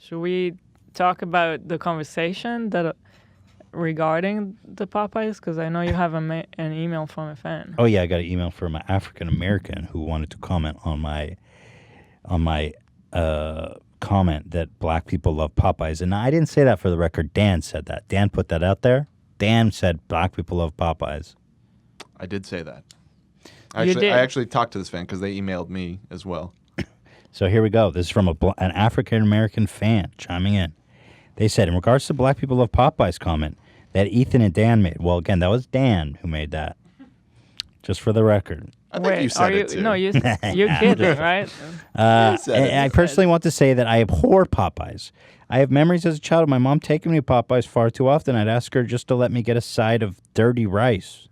Should we talk about the conversation that regarding the Popeyes? Because I know you have an email from a fan. Oh yeah, I got an email from an African American who wanted to comment on my comment that black people love Popeyes, and I didn't say that for the record. Dan said that. Dan put that out there. Dan said black people love Popeyes. I did say that. I actually talked to this fan because they emailed me as well. So here we go. This is from an African American fan chiming in. They said, in regards to black people love Popeyes comment that Ethan and Dan made. Well, again, that was Dan who made that. Just for the record. I think you said it too. No, you're kidding, right? I personally want to say that I abhor Popeyes. I have memories as a child of my mom taking me to Popeyes far too often. I'd ask her just to let me get a side of dirty rice.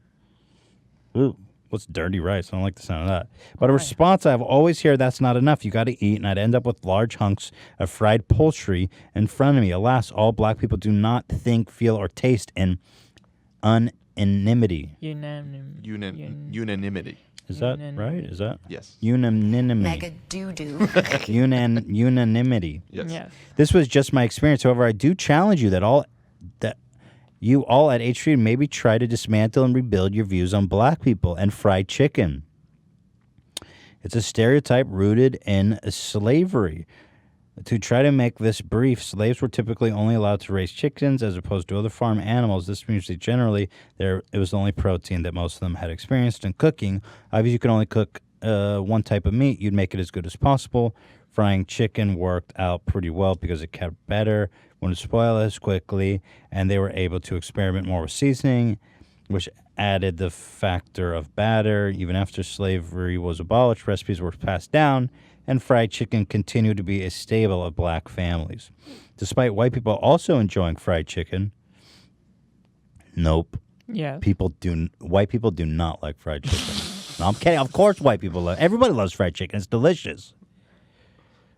Ooh, what's dirty rice? I don't like the sound of that. But a response I've always heard, that's not enough. You got to eat, and I'd end up with large hunks of fried poultry in front of me. Alas, all black people do not think, feel, or taste in unanimity. Unanimity. Is that right? Is that? Yes. Mega doo-doo. Unanimity. Yes. This was just my experience. However, I do challenge you that you all at H Street maybe try to dismantle and rebuild your views on black people and fried chicken. It's a stereotype rooted in slavery. To try to make this brief, slaves were typically only allowed to raise chickens as opposed to other farm animals. This means that generally it was the only protein that most of them had experienced in cooking. Obviously, you could only cook one type of meat. You'd make it as good as possible. Frying chicken worked out pretty well because it kept better, wouldn't spoil as quickly, and they were able to experiment more with seasoning, which added the factor of batter. Even after slavery was abolished, recipes were passed down, and fried chicken continued to be a staple of black families. Despite white people also enjoying fried chicken, nope. Yeah. White people do not like fried chicken. No, I'm kidding. Of course white people love. Everybody loves fried chicken. It's delicious.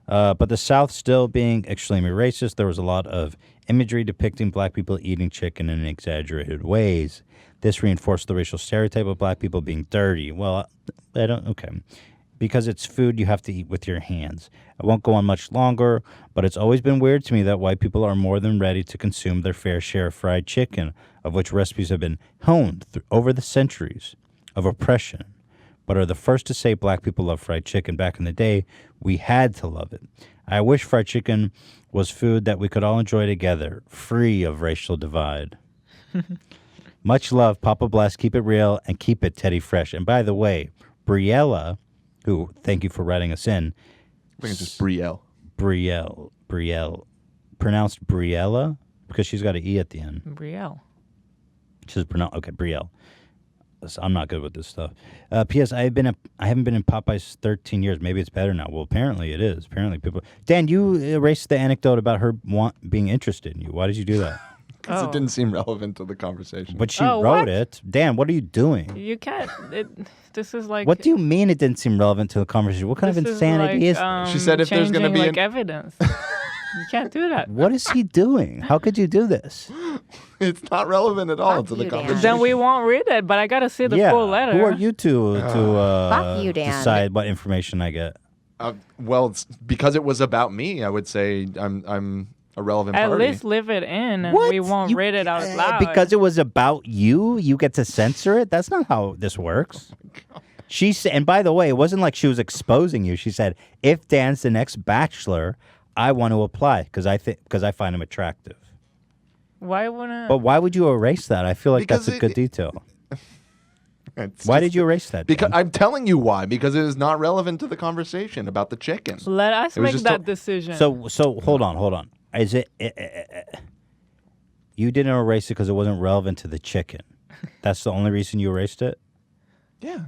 But the South still being extremely racist, there was a lot of imagery depicting black people eating chicken in exaggerated ways. This reinforced the racial stereotype of black people being dirty. Well, okay. Because it's food you have to eat with your hands. I won't go on much longer, but it's always been weird to me that white people are more than ready to consume their fair share of fried chicken, of which recipes have been honed over the centuries of oppression, but are the first to say black people love fried chicken. Back in the day, we had to love it. I wish fried chicken was food that we could all enjoy together, free of racial divide. Much love, Papa Bless. Keep it real and keep it Teddy Fresh. And by the way, Briella, who, thank you for writing us in. I think it's just Brielle. Brielle. Pronounced Briella? Because she's got an E at the end. Brielle. She's pronounced, okay, Brielle. So I'm not good with this stuff. P.S. I haven't been in Popeyes 13 years. Maybe it's better now. Well, apparently it is. Apparently people... Dan, you erased the anecdote about her being interested in you. Why did you do that? Because it didn't seem relevant to the conversation. But she wrote it. Dan, what are you doing? You can't... This is like... What do you mean it didn't seem relevant to the conversation? What kind of insanity is this? She said if there's going to be... evidence. You can't do that. What is he doing? How could you do this? It's not relevant at all to the conversation. Then we won't read it, but I got to see the full letter. Who are you to decide what information I get? Well, because it was about me, I would say I'm a relevant party. At least leave it in, and we won't read it out loud. Because it was about you, you get to censor it? That's not how this works. She said, and by the way, it wasn't like she was exposing you. She said, if Dan's the next Bachelor, I want to apply because I find him attractive. Why wouldn't? But why would you erase that? I feel like that's a good detail. Why did you erase that? Because I'm telling you why. Because it is not relevant to the conversation about the chicken. Let us make that decision. So hold on. Is it? You didn't erase it because it wasn't relevant to the chicken. That's the only reason you erased it? Yeah.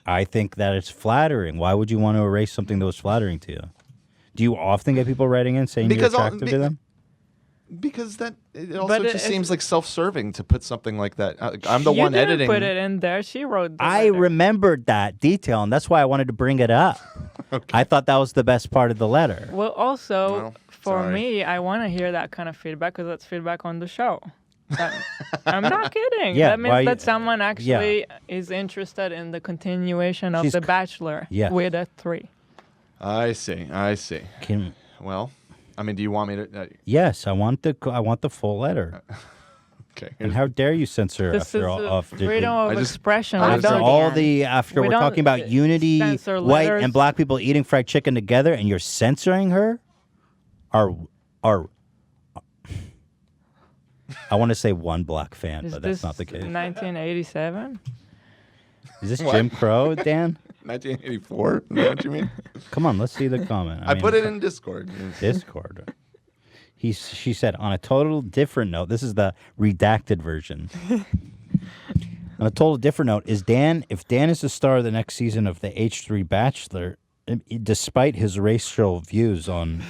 I think that it's flattering. Why would you want to erase something that was flattering to you? Do you often get people writing in saying you're attractive to them? Because it also just seems like self-serving to put something like that. I'm the one editing. You didn't put it in there. She wrote the I remembered that detail, and that's why I wanted to bring it up. Okay. I thought that was the best part of the letter. Well, also, for me, I want to hear that kind of feedback because that's feedback on the show. I'm not kidding. Yeah, that means that someone actually is interested in the continuation of The Bachelor with a 3. I see. Well, I mean, do you want me to? Yes, I want the full letter. Okay. And how dare you censor This after is all? After freedom of expression. after all the we we're don't talking about unity, censor white letters. and black people eating fried chicken together, and you're censoring her. Are I want to say one black fan, Is but that's this not the case. 1987? Is this What? Jim Crow, Dan? 1984? Is that what you mean? Come on, let's see the comment. I put it in Discord. Discord. She said, on a total different note, this is the redacted version. On a total different note, if Dan is the star of the next season of the H3 Bachelor, despite his racial views on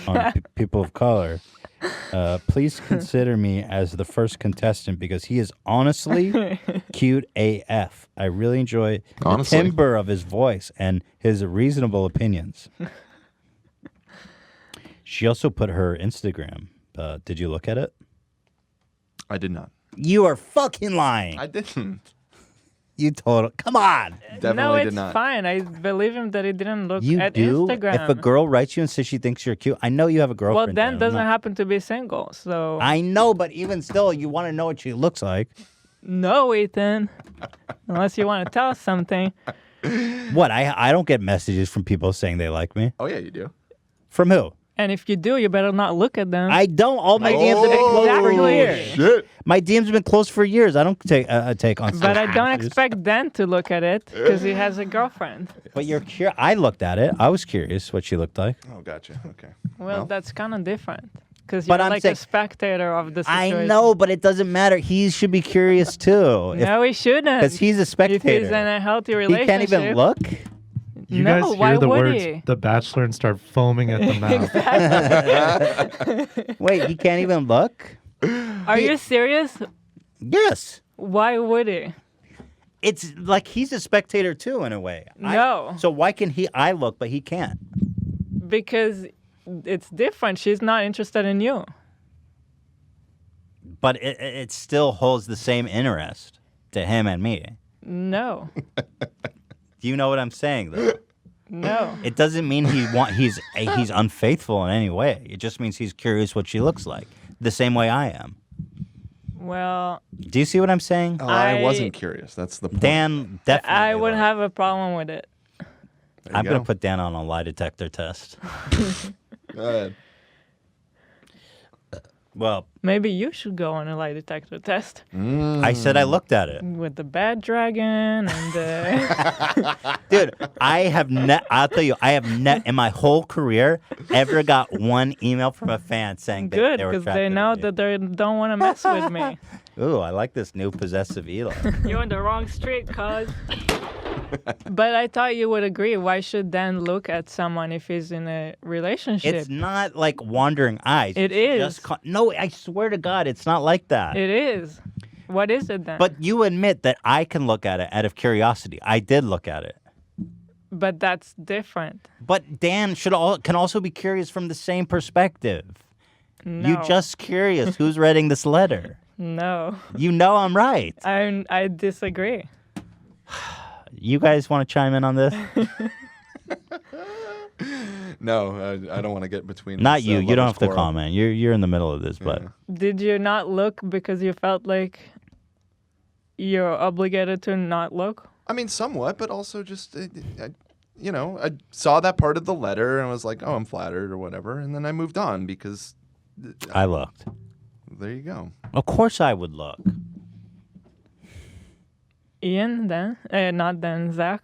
people of color, please consider me as the first contestant because he is honestly cute AF. I really enjoy the timbre of his voice and his reasonable opinions. She also put her Instagram. Did you look at it? I did not. You are fucking lying. I didn't. You told. Come on. Definitely no, it's did not. fine. I believe him that he didn't look You at do? Instagram. If a girl writes you and says she thinks you're cute, I know you have a girlfriend. Well, Dan Dan. doesn't happen to be single, so... I know, but even still, you want to know what she looks like. No, Ethan. Unless you want to tell us something. What? I don't get messages from people saying they like me. Oh, yeah, you do. From who? And if you do, you better not look at them. I don't. All my DMs have been closed for Exactly. years. Shit. My DMs have been closed for years. I don't take on. But I don't expect Dan to look at it because he has a girlfriend. But you're curious. I looked at it. I was curious what she looked like. Oh, gotcha. Okay. Well, that's kind of different because you're But I'm like saying- a spectator of the situation. I know, but it doesn't matter. He should be curious too. No, he shouldn't. Because he's a If spectator. he's in a healthy He relationship. can't even look. You No, guys why hear the would words he? "The Bachelor" and start foaming at the mouth. Wait, he can't even look? Are you serious? Yes. Why would he? It's like he's a spectator too, in a way. No. So why can I look, but he can't? Because it's different. She's not interested in you. But it still holds the same interest to him and me. No. Do you know what I'm saying, though? No. It doesn't mean he's unfaithful in any way. It just means he's curious what she looks like, the same way I am. Well, Do you see what I'm saying? Oh, I I- wasn't curious. That's the point. Dan definitely. I would like- have a problem with it. There you I'm gonna go. put Dan on a lie detector test. Go ahead. Well, Maybe you should go on a lie detector test I said I looked at it, with the bad dragon and dude. I'll tell you, I have in my whole career ever got one email from a fan saying that good they were because they attracted know to me. that they don't want to mess with me. Ooh, I like this new possessive Hila. You're on the wrong street, cuz. But I thought you would agree. Why should Dan look at someone if he's in a relationship? It's not like wandering eyes. It It's is. no, I swear to God, it's not like that. It is. What is it then? But you admit that I can look at it out of curiosity. I did look at it. But that's different. But Dan can also be curious from the same perspective. No. You just curious who's writing this letter. No. You know I'm right. I disagree. You guys want to chime in on this? No, I don't want to get between. Not this, you. You don't lovers' have to quarrel. comment. You're in the middle of this, but Did you not look because you felt like you're obligated to not look? I mean, somewhat, but also just, I saw that part of the letter and was like, oh, I'm flattered or whatever, and then I moved on because. I looked. There you go. Of course I would look. Ian, then? Not then, Zach.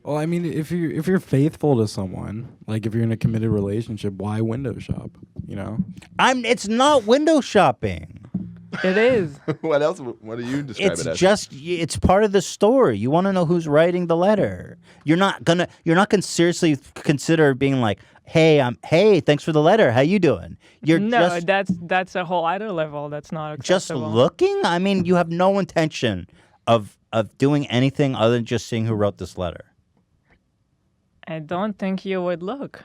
Well, I mean, if you're faithful to someone, like if you're in a committed relationship, why window shop? You know? It's not window shopping. It is. What else? What do you describe It's it as? it's part of the story. You want to know who's writing the letter. You're not gonna seriously consider being like, hey, thanks for the letter. How you doing? You're No, just that's a whole other level. That's not just acceptable. looking. I mean, you have no intention of doing anything other than just seeing who wrote this letter. I don't think you would look.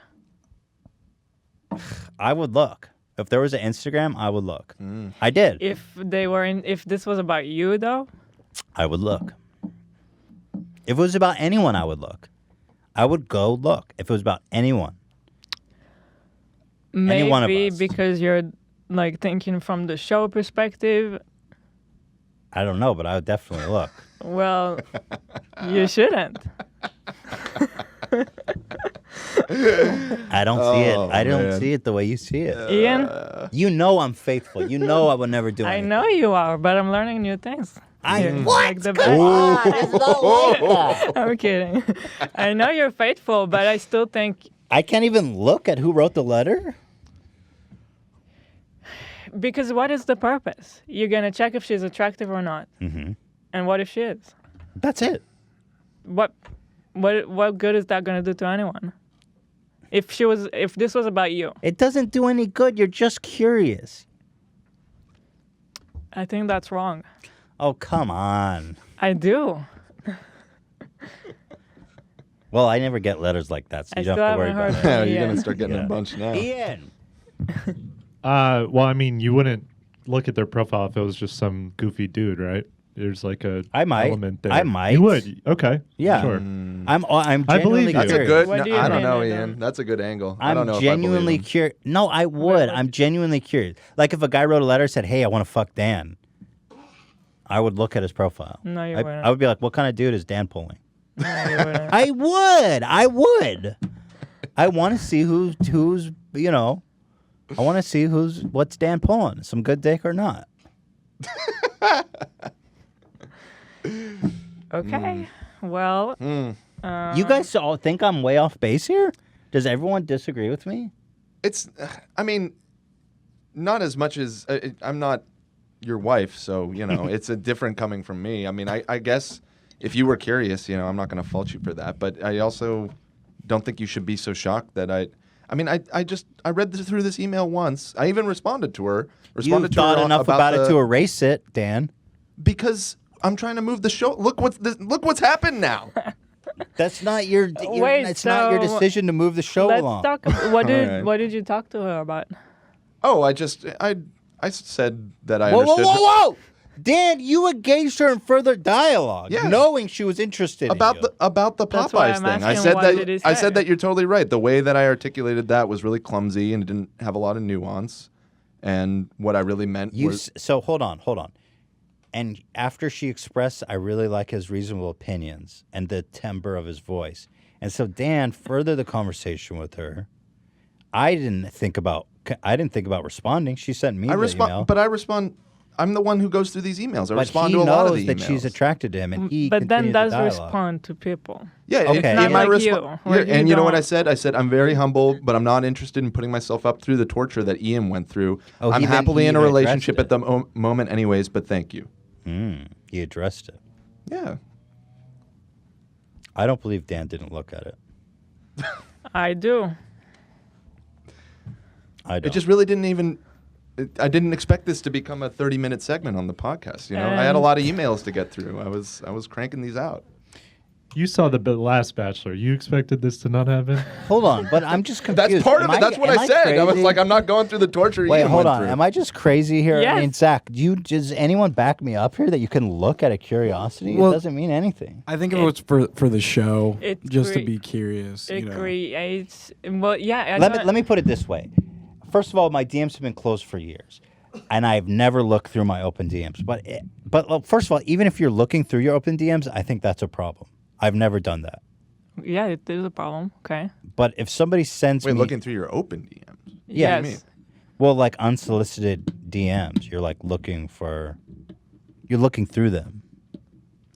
I would look. If there was an Instagram, I would look. I did. If this was about you though, I would look. If it was about anyone, I would look. I would go look if it was about anyone. Any one of Maybe us. because you're like thinking from the show perspective. I don't know, but I would definitely look. Well, you shouldn't. I don't see it. Oh, I don't man. see it the way you see it. Ian, You know I'm faithful. You know I would never do I anything. know you are, but I'm learning new things. You're like the best. It's not like that. I'm kidding. I know you're faithful, but I still think I can't even look at who wrote the letter. because what is the purpose? You're gonna check if she's attractive or not, and what if she is? That's it. What good is that gonna do to anyone? If this was about you, It doesn't do any good. You're just curious. I think that's wrong. Oh, come on. I do. Well, I never get letters like that, so I you don't still have to worry haven't about heard it. Yeah, you're Ian. gonna start getting Yeah. a bunch now. Ian. Well, I mean, you wouldn't look at their profile if it was just some goofy dude, right? There's like a I might. element there. I might. You would. Okay. Yeah. Sure. I'm I genuinely believe you. That's a curious. good. What No, do you I don't mean know, I Ian. don't? That's a good angle. I don't know I'm if genuinely I believe him. curious. No, I would. I'm genuinely curious. Like if a guy wrote a letter and said, "Hey, I want to fuck Dan," I would look at his profile. No, you I wouldn't. would be like, "What kind of dude is Dan pulling?" No, you wouldn't. I would. I want to see who's you know. I want to see what's Dan pulling. Some good dick or not? Okay. Well, You guys all think I'm way off base here? Does everyone disagree with me? It's. I mean, not as much as I'm not your wife, so you know it's a different coming from me. I mean, I guess if you were curious, you know, I'm not going to fault you for that. But I also don't think you should be so shocked that I mean, I read through this email once. I even responded to her. You Responded to her thought enough about it the- to erase it, Dan. because I'm trying to move the show. Look what's happened now. That's not your. Wait, it's not your so decision to move the show let's along. talk. What did Alright. what did you talk to her about? Oh, I said that I Whoa, whoa, understood whoa, whoa! Dan, you engaged her in further dialogue, Yeah. knowing she was interested about in you. the That's why Popeyes I'm thing. I asking said what that did he I say? said that you're totally right. The way that I articulated that was really clumsy and it didn't have a lot of nuance. And what I really meant was So hold on. And after she expressed, I really like his reasonable opinions and the timbre of his voice. And so Dan furthered the conversation with her. I didn't think about responding. She sent me I the respond, email. but I respond. I'm the one who goes through these emails. I But respond he to a lot of knows the that emails. she's attracted to him, and he But then continued does the dialogue. respond to people. Yeah, Okay. It's Not my like you, where you and you know what I don't. said? I said I'm very humble, but I'm not interested in putting myself up through the torture that Ian went through. Oh, I'm he meant happily he in a even addressed relationship it. at the moment, anyways. But thank you. He addressed it. Yeah. I don't believe Dan didn't look at it. I do. I don't. It just really didn't even. I didn't expect this to become a 30-minute segment on the podcast. You know, I had a lot of emails to get through. I was cranking these out. You saw the last Bachelor. You expected this to not happen? Hold on, but I'm just confused. That's part of Am it. That's what am I said. I was crazy? like, I'm not going through the torture. Wait, Ian hold went on. through. Am I just crazy here? I mean, Yes. Zach, does anyone back me up here that you can look at a curiosity? Well- it doesn't mean anything. I think if it was for the show, It just to cre- be curious. It You know. creates. Well, yeah. Let me put it this way. First of all, my DMs have been closed for years, and I've never looked through my open DMs. But first of all, even if you're looking through your open DMs, I think that's a problem. I've never done that. Yeah, it is a problem. Okay. But if somebody sends Wait, me, looking through your open DMs. Yeah. Yes. well, like unsolicited DMs, you're looking through them.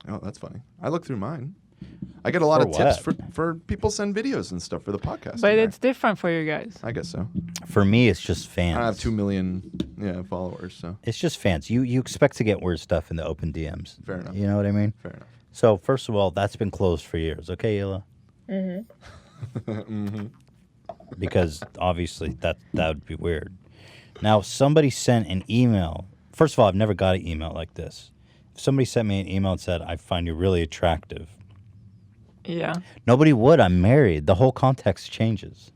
Oh, that's funny. I look through mine. I get a lot For of tips what? for people send videos and stuff for the podcast. But in there. it's different for you guys. I guess so. For me, it's just fans. I have 2 million followers, so It's just fans. You expect to get weird stuff in the open DMs. Fair enough. You know what I mean? fair enough. So first of all, that's been closed for years. Okay, Hila? Because obviously that would be weird. Now, somebody sent an email. First of all, I've never got an email like this. If somebody sent me an email and said, "I find you really attractive," Yeah. nobody would. I'm married. The whole context changes.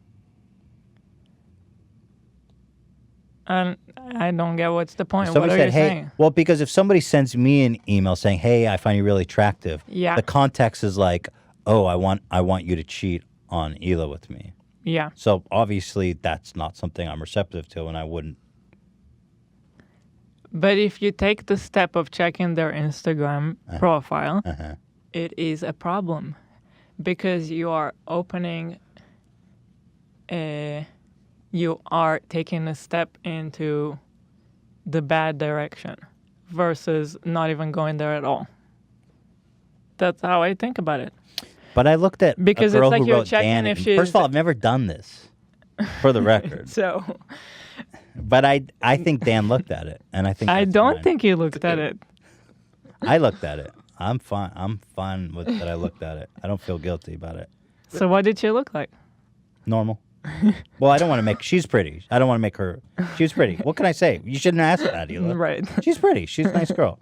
And I don't get what's the point. If What somebody are said, you "Hey," saying? well, because if somebody sends me an email saying, "Hey, I find you really attractive," Yeah. the context is like, "Oh, I want you to cheat on Hila with me." Yeah. So obviously that's not something I'm receptive to, and I wouldn't. But if you take the step of checking their Instagram profile, it is a problem because you are you are taking a step into the bad direction versus not even going there at all. That's how I think about it. But I looked at Because a girl it's like who you're wrote checking Dan. if she's... First of all, I've never done this, for the record. So... But I think Dan looked at it, and I think I that's don't fine. think you looked at it. I looked at it. I'm fine. I'm fine with that. I looked at it. I don't feel guilty about it. So what did she look like? Normal. Well, I don't want to make. She's pretty. I don't want to make her. She's pretty. What can I say? You shouldn't ask that, Hila. Right. She's pretty. She's a nice girl.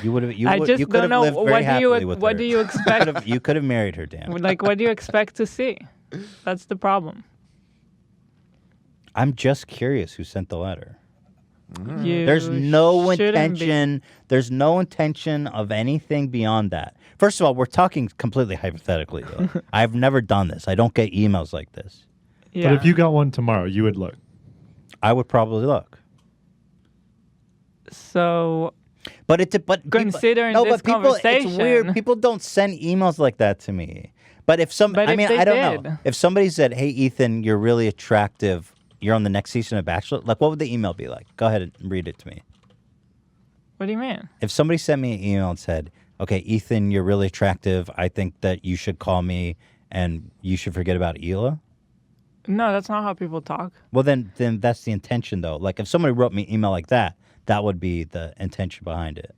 You would have. You I would. just You could don't have know lived very happily with what her. do you expect? You could have married her, Dan. Like, what do you expect to see? That's the problem. I'm just curious who sent the letter. You There's no shouldn't be. intention. There's no intention of anything beyond that. First of all, we're talking completely hypothetically. Though. I've never done this. I don't get emails like this. Yeah. But if you got one tomorrow, you would look. I would probably look. So But Considering no, this but people, it's weird. conversation- People don't send emails like that to me. But if some, But I if mean, they I don't did. know. If somebody said, "Hey, Ethan, you're really attractive. You're on the next season of Bachelor," like, what would the email be like? Go ahead and read it to me. what do you mean? If somebody sent me an email and said, "Okay, Ethan, you're really attractive. I think that you should call me, and you should forget about Hila." No, that's not how people talk. Well, then that's the intention, though. Like, if somebody wrote me an email like that, that would be the intention behind it.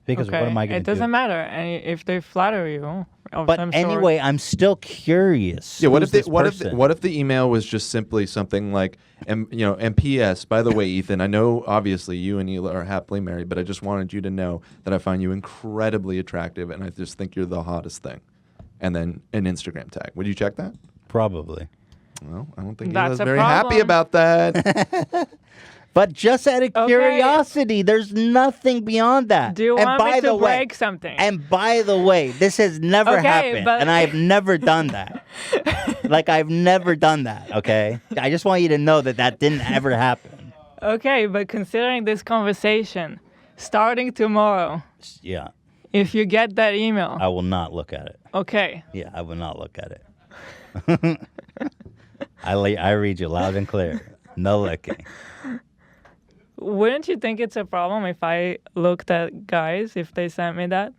Because Okay. what am I going to do? It doesn't matter if they flatter you. Of But some sort. anyway, I'm still curious. Yeah, what Who's if this what person? if the email was just simply something like, and P.S. By the way, Ethan, I know obviously you and Hila are happily married, but I just wanted you to know that I find you incredibly attractive, and I just think you're the hottest thing. And then an Instagram tag. Would you check that? Probably. Well, I don't think That's Hila's a very happy problem. about that. But just out of Okay. curiosity, there's nothing beyond that. Do you and want by me the to way, break something? And by the way, this has never Okay, happened, but- and I've never done that. Like, I've never done that, okay? I just want you to know that didn't ever happen. Okay, but considering this conversation, starting tomorrow, Yeah, if you get that email, I will not look at it. okay. Yeah, I will not look at it. I read you loud and clear. No looking. Wouldn't you think it's a problem if I looked at guys if they sent me that?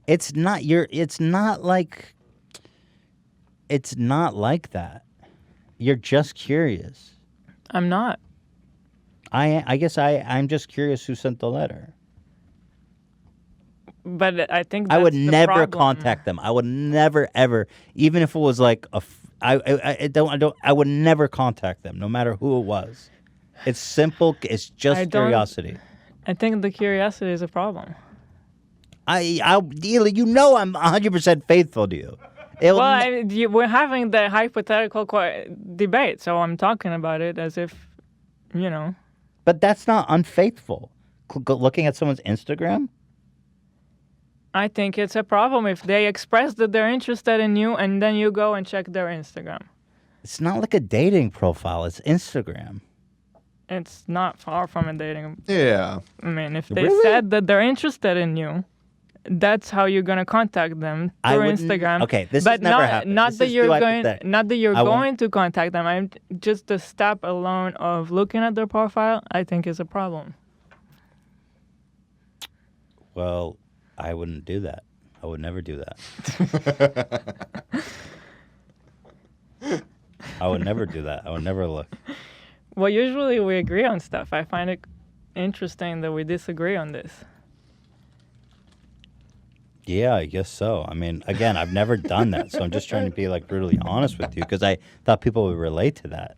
It's not like that. You're just curious. I'm not. I guess I'm just curious who sent the letter. But I think I that's would the never problem. contact them. I would never ever, even if it was like I would never contact them, no matter who it was. It's simple. It's just I don't- curiosity. I think the curiosity is a problem. Hila, you know I'm 100% faithful to you. We're having the hypothetical debate, so I'm talking about it as if, But that's not unfaithful. Looking at someone's Instagram? I think it's a problem if they express that they're interested in you and then you go and check their Instagram. It's not like a dating profile. It's Instagram. It's not far from a dating. Yeah. I mean, if they Really? said that they're interested in you, that's how you're gonna contact them I through wouldn't- Instagram. okay, this but has never not, happened. Not This that is you're too going. hypothetical. Not that you're I won't- going to contact them. I'm just the step alone of looking at their profile. I think is a problem. Well, I wouldn't do that. I would never do that. I would never do that. I would never look. Well, usually we agree on stuff. I find it interesting that we disagree on this. Yeah, I guess so. I mean, again, I've never done that, so I'm just trying to be like brutally honest with you because I thought people would relate to that.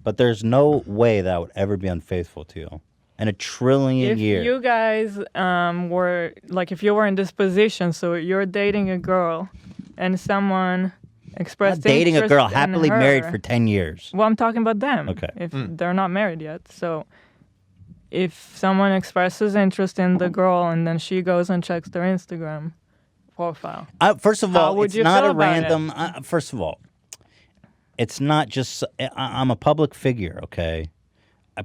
But there's no way that I would ever be unfaithful to you in a trillion If years. you guys were like, if you were in this position, so you're dating a girl, and someone expressed Not dating a interest girl, in happily married her- for 10 years. Well, I'm talking about them. Okay. If they're not married yet, so if someone expresses interest in the girl and then she goes and checks their Instagram, profile. First of How all, would it's you not feel a about it? random. First of all, it's not just. I'm a public figure, okay?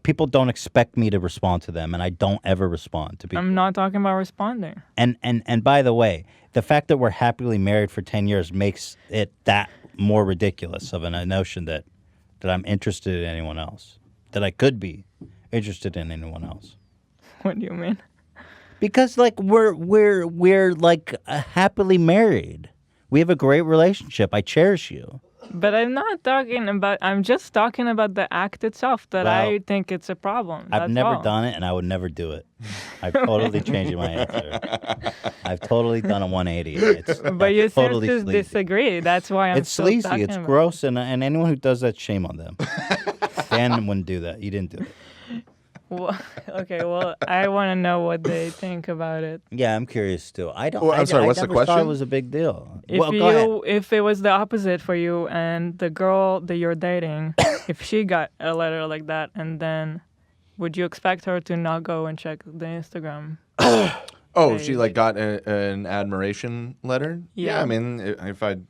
People don't expect me to respond to them, and I don't ever respond to people. I'm not talking about responding. And by the way, the fact that we're happily married for 10 years makes it that more ridiculous of a notion that I'm interested in anyone else, that I could be interested in anyone else. What do you mean? Because like we're like happily married. We have a great relationship. I cherish you. But I'm not talking about. I'm just talking about the act itself. That Well, I think it's a problem. I've That's never all. done it, and I would never do it. I've totally changed my answer. I've totally done a 180. But you totally seem to sleazy. disagree. That's why I'm It's still sleazy. talking It's about gross, and anyone who does that, shame on them. Dan wouldn't do that. You didn't do it. Well, okay, well, I want to know what they think about it. Yeah, I'm curious too. I don't. Well, I'm sorry, I what's the never thought question? it was a big deal. If Well, go ahead. if it was the opposite for you and the girl that you're dating, if she got a letter like that, and then would you expect her to not go and check the Instagram? Oh, she like got an admiration letter. Yeah. I mean, if I'd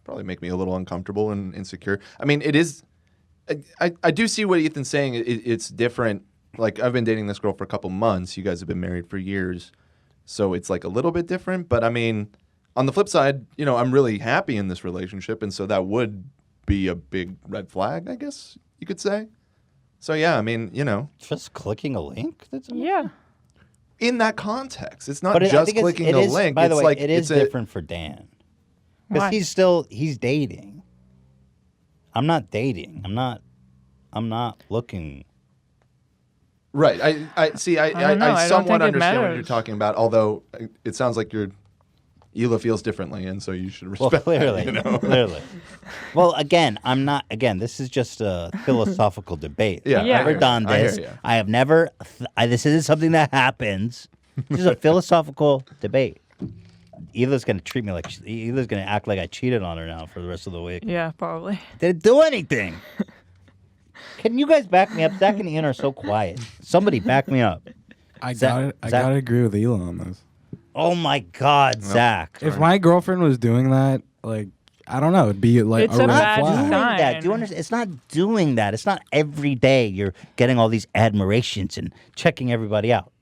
probably make me a little uncomfortable and insecure. I mean, it is. I do see what Ethan's saying. It's different. Like I've been dating this girl for a couple months. You guys have been married for years, so it's like a little bit different. But I mean, on the flip side, I'm really happy in this relationship, and so that would be a big red flag, I guess you could say. So yeah, I mean, Just clicking a link. That's Yeah. in that context, it's not But I just think clicking it the is, link. By the it's way, like it is different for Dan Why? because he's dating. I'm not dating. I'm not looking. Right. I see. I don't know. I I don't somewhat think it understand what you're matters. talking about. Although it sounds like Hila feels differently, and so you should Well, respect. clearly, that, clearly. Well, again, I'm not. Again, this is just a philosophical debate. Yeah, I've Yeah. never done I hear this. ya. I have never. This isn't something that happens. This is a philosophical debate. Hila's gonna treat me like. Hila's gonna act like I cheated on her now for the rest of the week. Yeah, probably. Didn't do anything. Can you guys back me up? Zach and Ian are so quiet. Somebody back me up. I Zach- gotta agree with Hila on this. Oh my God, Zach. If my girlfriend was doing that, like, I don't know, it'd be like It's a a red bad flag. Doing sign. that. Do you understand? It's not doing that. It's not every day you're getting all these admirations and checking everybody out.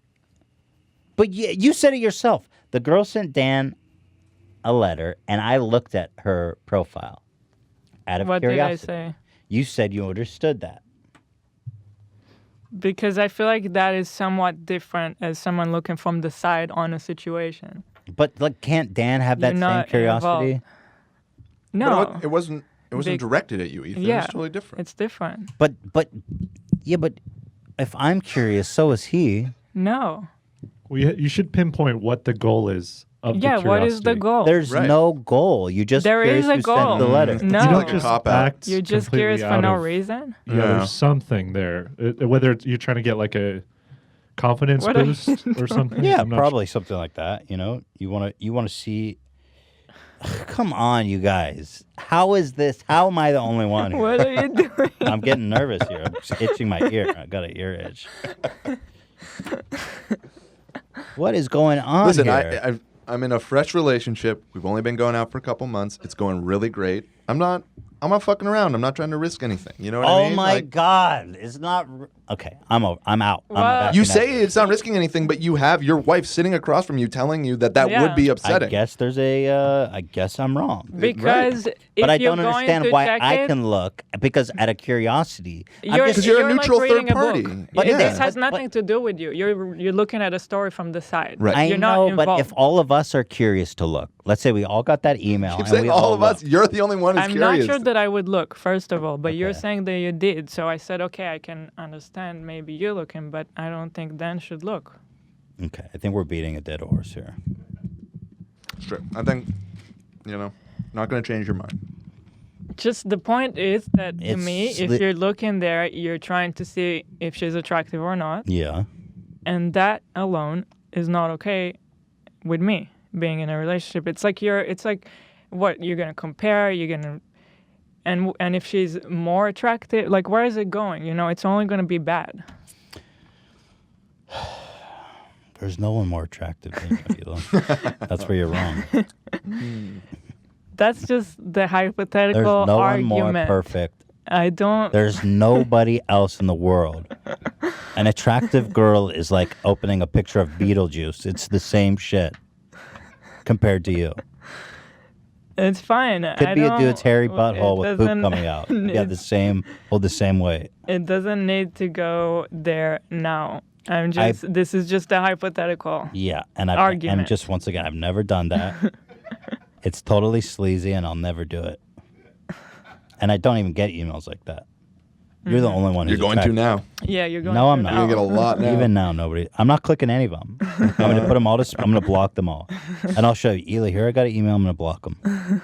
But you said it yourself. The girl sent Dan a letter, and I looked at her profile out of What did I curiosity. say? You said you understood that. Because I feel like that is somewhat different as someone looking from the side on a situation. But like, can't Dan have that You're same not curiosity? involved. But No, it wasn't Big- directed at you, Ethan. yeah, It's totally different. it's different. But if I'm curious, so is he. No. Well, you should pinpoint what the goal is of Yeah, the what is the curiosity. goal? There's Right. no goal. You just There curious is a who goal. sent the letter. No. You don't Like a just cop-out. act You're just completely curious for out no of- reason? Yeah, Yeah. there's something there. Whether you're trying to get like a confidence What are boost you or something. Yeah, I'm not probably something like that. You want to see. Come on, you guys. How is this? How am I the only one here? What are you doing? I'm getting nervous here. I'm just itching my ear. I got an ear itch. What is going on Listen, here? I'm in a fresh relationship. We've only been going out for a couple months. It's going really great. I'm not fucking around. I'm not trying to risk anything. You know what I Oh mean? my Like, God! It's not okay. I'm out. I'm Well, backing You out. say it's not risking anything, but you have your wife sitting across from you telling you that Yeah. would be I upsetting. guess there's a. I guess I'm wrong. Because if But I you're don't going understand to why check I it, can look because out of curiosity. I'm you're, just- Because you're a like neutral reading third a book. party. But This yeah. has nothing to do with you. You're looking at a story from the side. Right. I You're know, not but involved. if all of us are curious to look, let's say we all got that email. Keep and saying we all of us. look. You're the only one who's I'm curious. not sure that I would look, first of all, but you're Okay. saying that you did. So I said, okay, I can understand maybe you're looking, but I don't think Dan should look. Okay, I think we're beating a dead horse here. Sure. I think, not going to change your mind. Just the point is that to It's me, if sli- you're looking there, you're trying to see if she's attractive or not. Yeah. And that alone is not okay with me being in a relationship. It's like what you're going to compare, and if she's more attractive, like where is it going? It's only going to be bad. There's no one more attractive than you, Hila. That's where you're wrong. That's just the hypothetical There's no argument. one more perfect. I don't. There's nobody else in the world. An attractive girl is like opening a picture of Beetlejuice. It's the same shit compared to you. It's fine. Could be a dude's hairy it butthole with poop doesn't- coming out. Yeah, hold the same weight. It doesn't need to go there now. This is just a hypothetical. Yeah, and Argument. just once again, I've never done that. It's totally sleazy, and I'll never do it. And I don't even get emails like that. You're the only one who's You're going to now. Yeah, you're going No, to I'm not. now. You get a lot now. Even now, nobody. I'm not clicking any of them. I'm going to put them all to. I'm going to block them all, and I'll show you. Hila, here I got an email. I'm going to block them.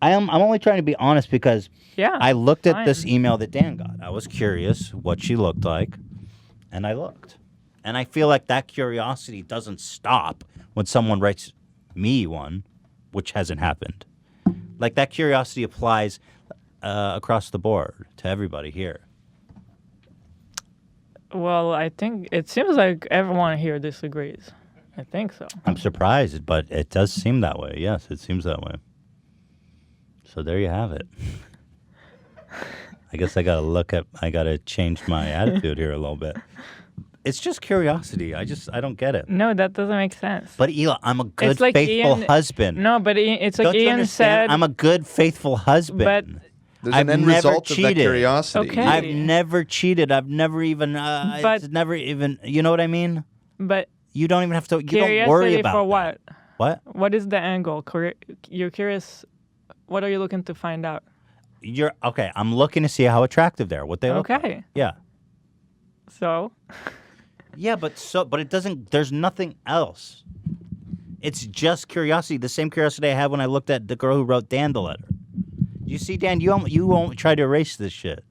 I'm only trying to be honest because I looked at this email that Dan got. I was curious what she looked like, and I looked, and I feel like that curiosity doesn't stop when someone writes me one, which hasn't happened. Like that curiosity applies across the board to everybody here. Well, I think it seems like everyone here disagrees. I think so. I'm surprised, but it does seem that way. Yes, it seems that way. So there you have it. I guess I gotta change my attitude here a little bit. It's just curiosity. I don't get it. No, that doesn't make sense. But Hila, I'm a good, It's like faithful Ian- husband. No, but it's like Don't you Ian understand? said. I'm a good, faithful husband. But There's I've an end never result of that cheated. curiosity. Okay. I've never cheated. I've never even. But- it's never even. You know what I mean? but You don't even have to. You don't curiosity worry about for that. what? What? What is the angle? You're curious. What are you looking to find out? You're okay. I'm looking to see how attractive they are. What they look like. Okay. Yeah. So. Yeah, but it doesn't. There's nothing else. It's just curiosity. The same curiosity I had when I looked at the girl who wrote Dan the letter. You see, Dan, you won't try to erase this shit.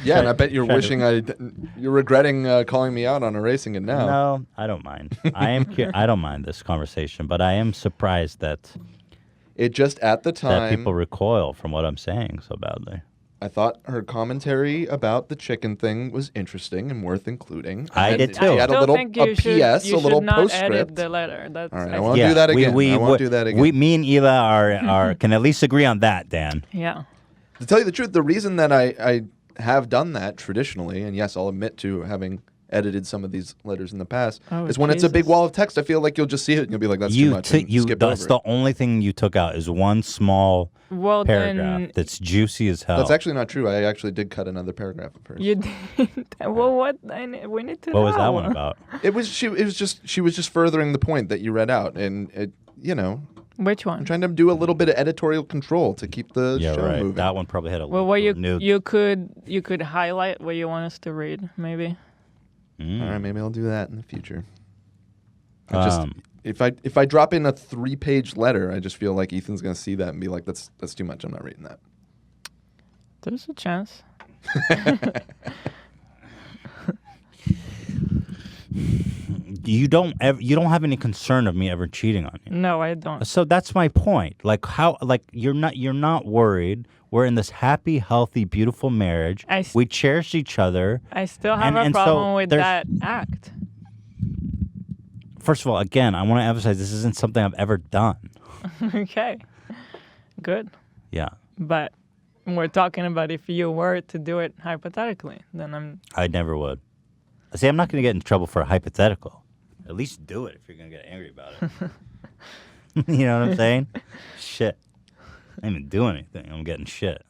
Yeah, and I bet you're try to- wishing you're regretting calling me out on erasing it now. No, I don't mind. I don't mind this conversation, but I am surprised that It just at the that time, people recoil from what I'm saying so badly. I thought her commentary about the chicken thing was interesting and worth including. I And did too. She had a still little think you a should, PS, you a little should not postscript. edit the letter. That's All right, I I won't do that again. I won't do that again. Me and Hila are can at least agree on that, Dan. Yeah. To tell you the truth, the reason that I have done that traditionally, and yes, I'll admit to having edited some of these letters in the past, Oh, is when it's a big Jesus. wall of text. I feel like you'll just see it and you'll be like, "That's too much." And skip That's over the it. only thing you took out is one small Well, paragraph then that's juicy as hell. That's actually not true. I actually did cut another paragraph of hers. you didn't. Well, what? We need to know. What was that one about? It was she was just furthering the point that you read out, and it, Which one? I'm trying to do a little bit of editorial control to keep the Yeah, show right. moving. That one probably had a Well, what you new. could highlight what you want us to read, maybe. All right, maybe I'll do that in the future. I just Um, if I drop in a 3-page letter, I just feel like Ethan's gonna see that and be like, "That's too much. I'm not reading that." There's a chance. You don't have any concern of me ever cheating on you. No, I don't. So that's my point. Like you're not worried. We're in this happy, healthy, beautiful marriage. We cherish each other. I still have a and so problem with there's- that act. First of all, again, I want to emphasize this isn't something I've ever done. Okay. Good. Yeah. But we're talking about if you were to do it hypothetically, then I never would. See, I'm not going to get in trouble for a hypothetical. At least do it if you're going to get angry about it. You know what I'm saying? Shit. I didn't even do anything. I'm getting shit.